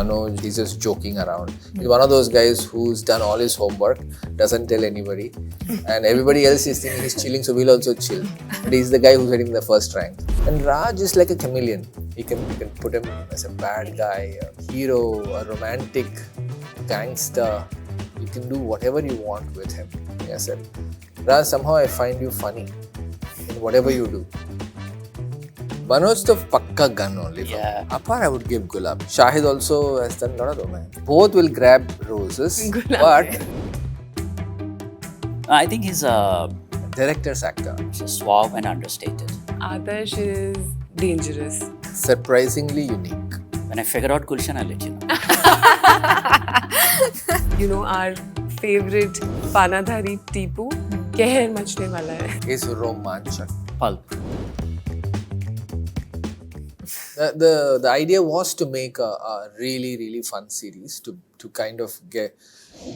Manoj, he's just joking around. He's one of those guys who's done all his homework, doesn't tell anybody, and everybody else is thinking he's chilling, so we'll also chill. But he's the guy who's getting the first rank. And Raj is like a chameleon. You can put him as a bad guy, a hero, a romantic, gangster. You can do whatever you want with him. Like I said, Raj, somehow I find you funny in whatever you do. Manoj the pakka gun only. Yeah. Apart, I would give Gulaab. Shahid also has done a lot of romance. Both will grab roses, but I think he's director's actor. suave and understated. Adarsh is dangerous. Surprisingly unique. When I figure out Gulshan, I'll let you know. You know, our favorite Panadhari Tipu, कहर मचने वाला है. Is romanchak. Pulp. The idea was to make a really fun series to kind of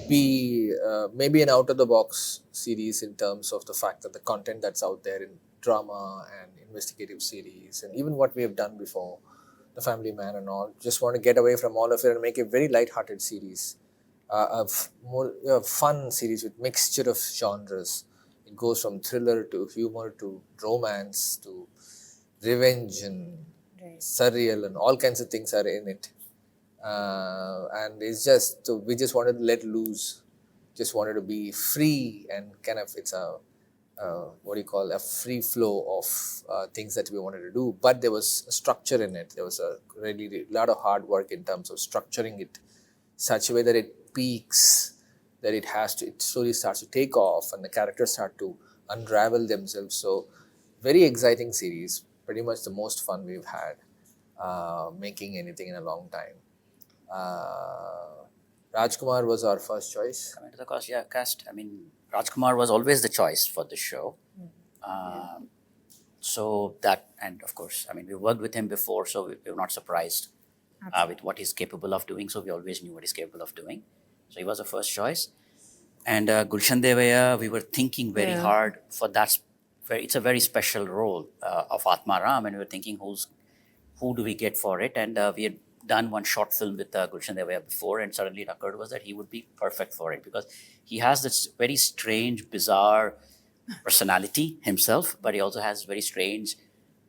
be maybe an out of the box series in terms of the fact that the content that's out there in drama and investigative series and even what we have done before, The Family Man and all, just want to get away from all of it and make a very light-hearted series, a more fun series with mixture of genres. It goes from thriller to humor to romance to revenge and surreal and all kinds of things are in it. And it's just, so we just wanted to let loose, just wanted to be free and kind of, it's a, a free flow of things that we wanted to do. But there was a structure in it. There was a really lot of hard work in terms of structuring it such a way that it peaks, that it slowly starts to take off and the characters start to unravel themselves. So very exciting series, pretty much the most fun we've had making anything in a long time. Rajkumar was our first choice. Coming to the cast, I mean, Rajkumar was always the choice for the show. So that, and of course, I mean, we worked with him before, so we were not surprised with what he's capable of doing. So we always knew what he's capable of doing. So he was the first choice. And Gulshan Devaya, we were thinking very hard for that. It's a very special role of Atma Ram, and we were thinking who do we get for it? And we had done one short film with Gulshan Devaya before, and suddenly it occurred was that he would be perfect for it because he has this very strange, bizarre personality himself, but he also has very strange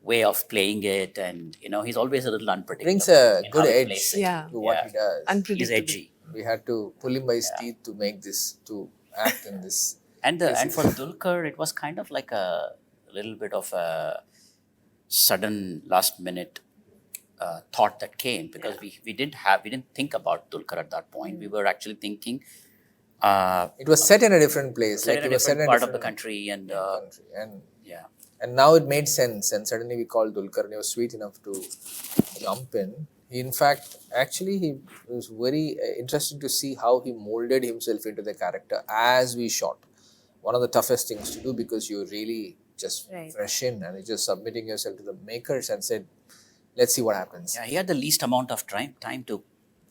way of playing it, and you know he's always a little unpredictable. Brings a in good how he edge plays Yeah. to what he does. He's Unpredictable. edgy. We had to pull him by his teeth to make this, to act in this. And for Dulquer, it was kind of like a little bit of a sudden last minute thought that came because we didn't think about Dulquer at that point. We were actually thinking It was set in a different place, set in a it was set in different a part of the different country, and country. And yeah, and now it made sense. And suddenly we called Dulquer, and he was sweet enough to jump in. He, in fact, actually, he was very interesting to see how he molded himself into the character as we shot. One of the toughest things to do because you're really just fresh in and you're just submitting yourself to the makers and said, let's see what happens. yeah, he had the least amount of time to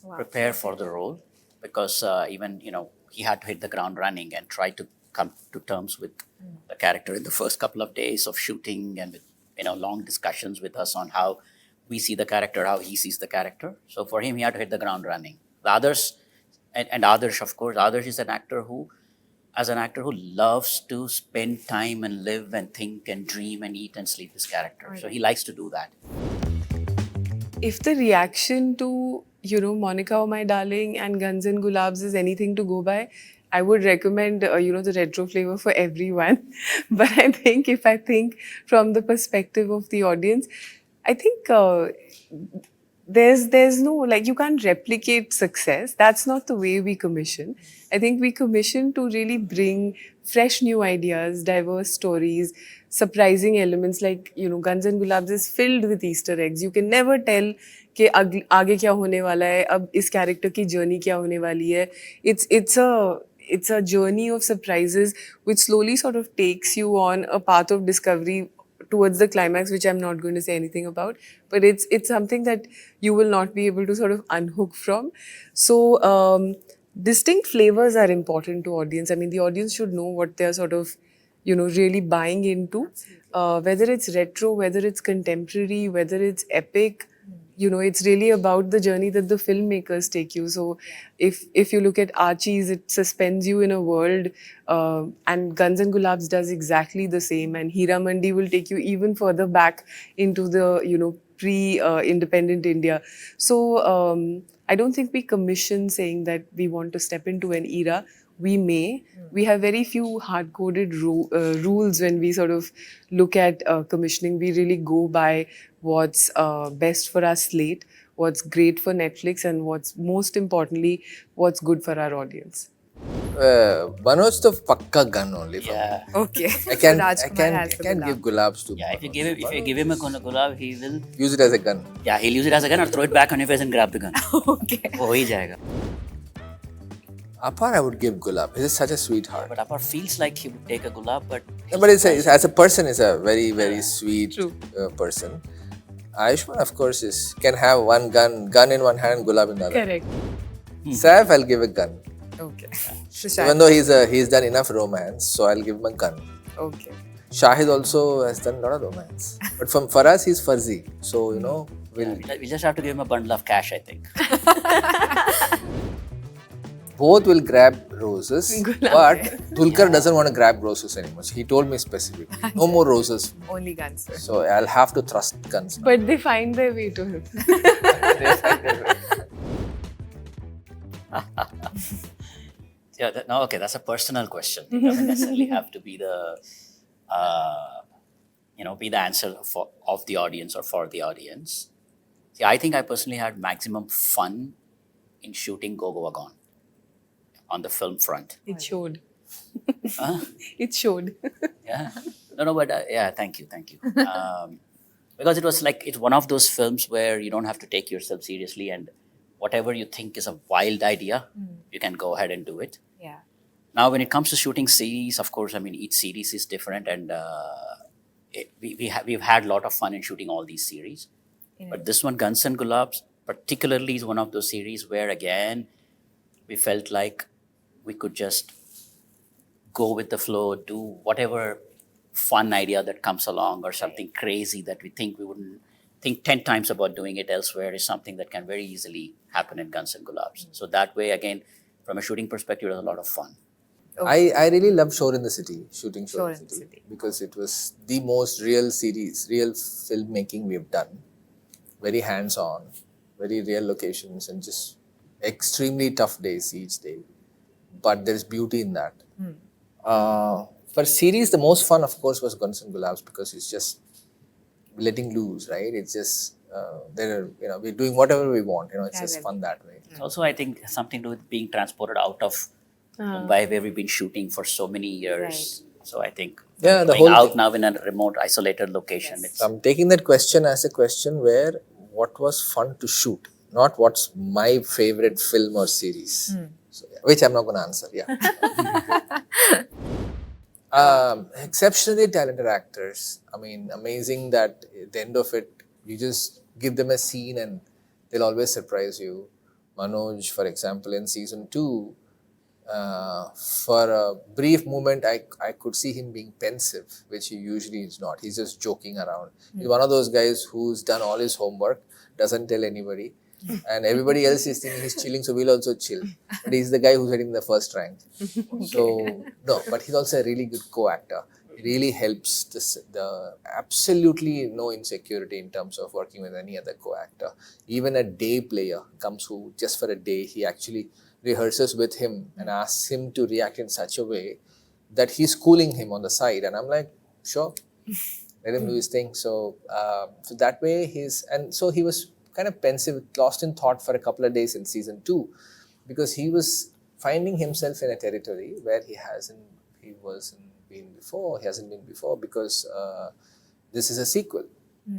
prepare for the role because even he had to hit the ground running and try to come to terms with the character in the first couple of days of shooting and with long discussions with us on how we see the character, how he sees the character. So for him, he had to hit the ground running. The others, and Adarsh, of course, Adarsh is an actor who loves to spend time and live and think and dream and eat and sleep his character. So he likes to do that. If the reaction to, Monica Oh My Darling and Guns and Gulaabs is anything to go by, I would recommend, the retro flavor for everyone. But I think if I think from the perspective of the audience, I think there's no, you can't replicate success. That's not the way we commission. I think we commission to really bring fresh new ideas, diverse stories, surprising elements Guns and Gulaabs is filled with Easter eggs. You can never tell कि आगे क्या होने वाला है, अब इस character की journey क्या होने वाली है. It's a journey of surprises which slowly sort of takes you on a path of discovery towards the climax, which I'm not going to say anything about, but it's something that you will not be able to sort of unhook from. So distinct flavors are important to audience. I mean, the audience should know what they're sort of, really buying into, whether it's retro, whether it's contemporary, whether it's epic. it's really about the journey that the filmmakers take you. So if you look at Archie's, it suspends you in a world, and Guns and Gulaabs does exactly the same. And Hira Mandi will take you even further back into the, pre-independent India. So I don't think we commission saying that we want to step into an era. We may. We have very few hard-coded rules when we sort of look at commissioning. We really go by what's best for our slate, what's great for Netflix, and what's most importantly, what's good for our audience. Manoj the pakka gun only for me. Yeah. Okay. I can give Gulaabs to Yeah, if you Manoj. give him a gulab, he will. Use it as a gun. Yeah, he'll use it as a gun or throw it back on your face and grab the gun. Okay. वो हो ही जाएगा. Apar, I would give Gulab. He's such a sweetheart. But Apar feels like he would take a gulab, but Yeah, but as a person, is a very, very sweet True. person. Ayushman, of course, can have one gun in one hand and Gulab in the other. Correct. Saif, I'll give a gun. Okay. Even though he's done enough romance, so I'll give him a gun. Okay. Shahid also has done a lot of romance. But for us, he's fuzzy. So, we'll we just have to give him a bundle of cash, I think. both will grab roses. Gulab. But Dulkar doesn't want to grab roses anymore. He told me specifically, no more roses. Only guns. So I'll have to trust guns. now. But they find their way to him. Yeah, okay, that's a personal question. It doesn't necessarily have to be the, be the answer of the audience or for the audience. See, I think I personally had maximum fun in shooting Go Goa Gone on the film front. It showed. Huh? It showed. Yeah. No, but yeah, thank you. Because it was like, it's one of those films where you don't have to take yourself seriously, and whatever you think is a wild idea, you can go ahead and do it. Yeah. Now, when it comes to shooting series, of course, I mean, each series is different, and we've had a lot of fun in shooting all these series. But this one, Guns and Gulabs, particularly is one of those series where, again, we felt like we could just go with the flow, do whatever fun idea that comes along, or something crazy that we think we wouldn't think 10 times about doing it elsewhere is something that can very easily happen in Guns and Gulabs. So that way, again, from a shooting perspective, it was a lot of fun. I really loved Shore in the City, shooting Shore Shore in the City, because it was the most real series, real filmmaking we've done. Very hands-on, very real locations, and just extremely tough days each day. But there's beauty in that. For series, the most fun, of course, was Guns and Gulabs, because it's just letting loose, right? It's just we're doing whatever we want. It's just fun that way. It's also, I think, something to do with being transported out of Mumbai, where we've been shooting for so many years. Right. So I think the going whole out thing. now in a remote, isolated location. Yes. I'm taking that question as a question where what was fun to shoot, not what's my favorite film or series. So, which I'm not going to answer. Exceptionally talented actors. I mean, amazing that at the end of it, you just give them a scene and they'll always surprise you. Manoj, for example, in season 2, for a brief moment, I could see him being pensive, which he usually is not. He's just joking around. He's one of those guys who's done all his homework, doesn't tell anybody, and everybody else is thinking he's chilling, so we'll also chill. But he's the guy who's getting the first rank. So, no, but he's also a really good co-actor. He really helps the absolutely no insecurity in terms of working with any other co-actor. Even a day player comes who, just for a day, he actually rehearses with him and asks him to react in such a way that he's schooling him on the side. And I'm like, sure, let him do his thing. So, so that way so he was kind of pensive, lost in thought for a couple of days in season 2, because he was finding himself in a territory where he hasn't been before, because this is a sequel.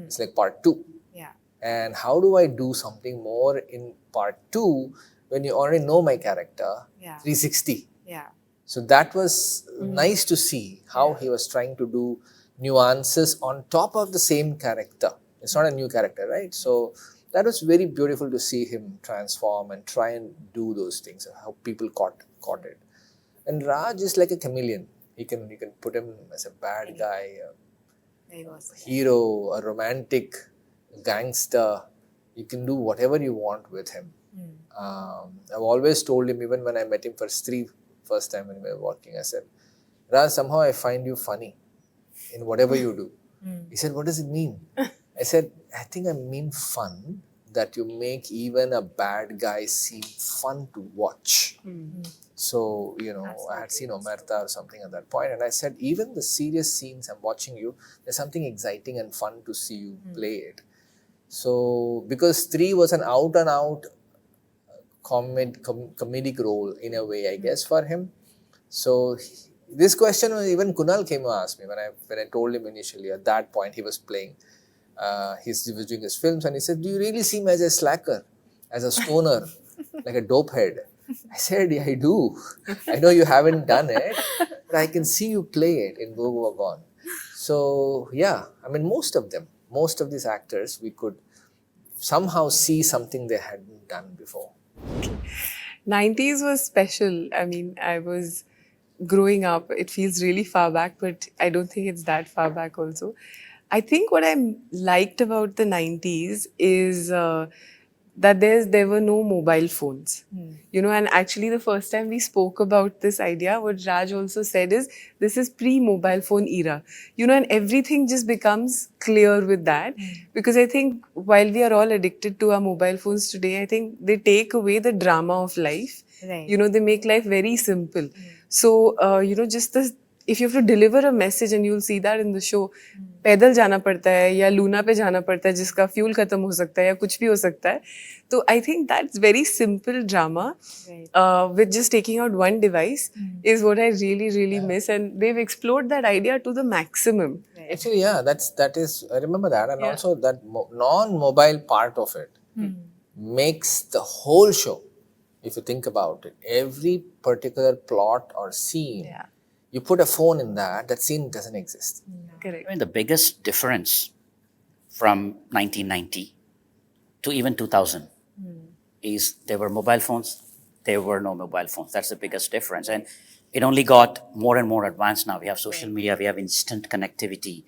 It's like part 2. Yeah. And how do I do something more in part 2 when you already know my character 360? Yeah. So that was nice to see how he was trying to do nuances on top of the same character. It's not a new character, right? So that was very beautiful to see him transform and try and do those things, how people caught it. And Raj is like a chameleon. You can put him as a bad guy, a hero, a romantic, a gangster, You can do whatever you want with him. I've always told him, even when I met him for Stree first time when we were working, I said, Raj, somehow I find you funny in whatever you do. He said, what does it mean? I said, I think I mean fun, that you make even a bad guy seem fun to watch. So, I had seen Omerta or something at that point, and I said, even the serious scenes I'm watching you, there's something exciting and fun to see you play it. So, because Stree was an out and out comedic role in a way, I guess, for him. So, this question, even Kunal came and asked me when I told him initially. At that point, he was playing. He was doing his films, and he said, do you really see me as a slacker, as a stoner, like a dope head? I said, yeah, I do. I know you haven't done it, but I can see you play it in Go Go Gone. So, yeah, I mean, most of these actors, we could somehow see something they hadn't done before. 90s was special. I mean, I was growing up. It feels really far back, but I don't think it's that far back also. I think what I liked about the 90s is that there were no mobile phones. And actually the first time we spoke about this idea, what Raj also said is, this is pre-mobile phone era. And everything just becomes clear with that. Because I think while we are all addicted to our mobile phones today, I think they take away the drama of life. Right. They make life very simple. So, if you have to deliver a message, and you'll see that in the show, पैदल जाना पड़ता है या Luna पे जाना पड़ता है जिसका फ्यूल खत्म हो सकता है या कुछ भी हो सकता है. तो I think that's very simple drama with just taking out one device is what I really miss, and they've explored that idea to the maximum. Actually, yeah, that is, I remember that, and also that non-mobile part of it makes the whole show, if you think about it, every particular plot or scene, you put a phone in that scene doesn't exist. Correct. I mean, the biggest difference from 1990 to even 2000 is there were mobile phones, there were no mobile phones. That's the biggest difference. And it only got more and more advanced now. We have social media, we have instant connectivity,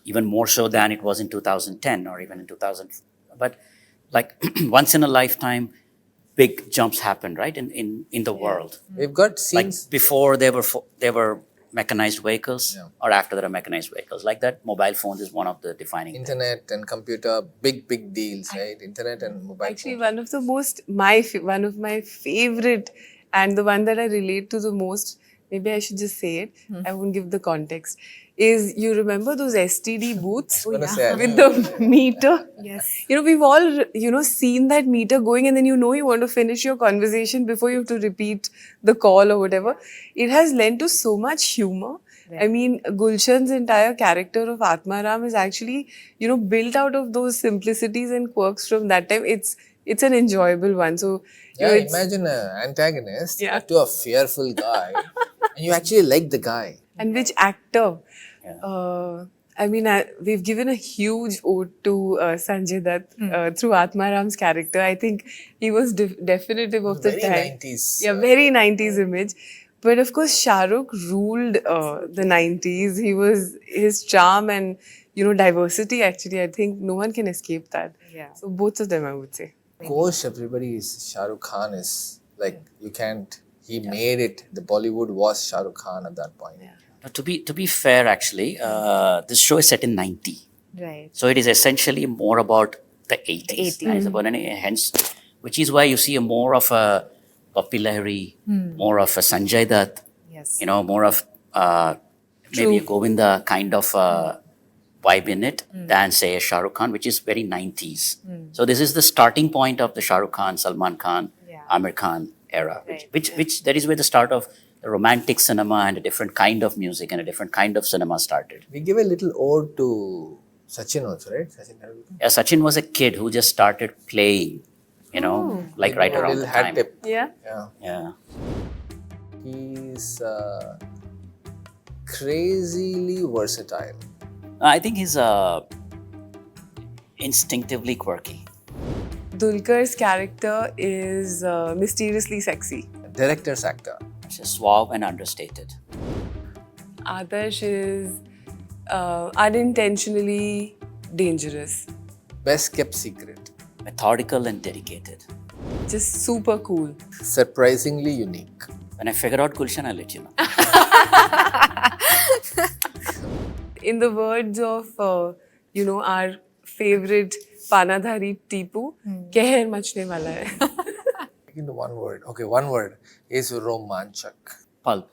even more so than it was in 2010 or even in 2000. But like once in a lifetime, big jumps happened, right, in the world. We've got Like scenes. before there were mechanized vehicles, or after there are mechanized vehicles. Like that, mobile phones is one of the defining things. Internet and computer, big deals, right? Internet and mobile Actually, phones. one of my favorite, and the one that I relate to the most, maybe I should just say it, I won't give the context, is, you remember those STD booths gonna say, I with the meter? Yes. We've all, seen that meter going, and then you want to finish your conversation before you have to repeat the call or whatever. It has lent to so much humor. I mean, Gulshan's entire character of Atmaram is actually, built out of those simplicities and quirks from that time. It's an enjoyable one. So, Yeah, imagine an antagonist to a fearful guy, and you actually like the guy. And which actor? I mean, we've given a huge ode to Sanjay Dutt through Atmaram's character. I think he was definitive of the Very time. 90s. Yeah, very 90s image. But of course, Shah Rukh ruled the 90s. His charm and, diversity, actually, I think no one can escape that. Yeah. So both of them, I would say. Of course, everybody is Shah Rukh Khan is like, you can't, he made it. The Bollywood was Shah Rukh Khan at that point. Now, to be fair, actually, this show is set in 90. Right. So it is essentially more about the 80s. It's about hence, which is why you see more of a Papi Lahiri, more of a Sanjay Dutt, Yes. more of maybe a Govinda kind of vibe in it than, say, a Shah Rukh Khan, which is very 90s. So this is the starting point of the Shah Rukh Khan, Salman Khan, Amir Khan era, which that is where the start of the romantic cinema and a different kind of music and a different kind of cinema started. We give a little ode to Sachin also, right? Sachin Tendulkar. Yeah, Sachin was a kid who just started playing, like right A around little the hat time. tip. Yeah. Yeah. Yeah. He's crazily versatile. I think he's instinctively quirky. Dulkar's character is mysteriously sexy. Director's actor. He's suave and understated. Adarsh is unintentionally dangerous. Best kept secret. methodical and dedicated. Just super cool. Surprisingly unique. When I figure out Gulshan, I'll let you know. In the words of, our favorite Panadhari Tipu, कहर मचने वाला है. In one word. Okay, one word is romanchak. Pulp.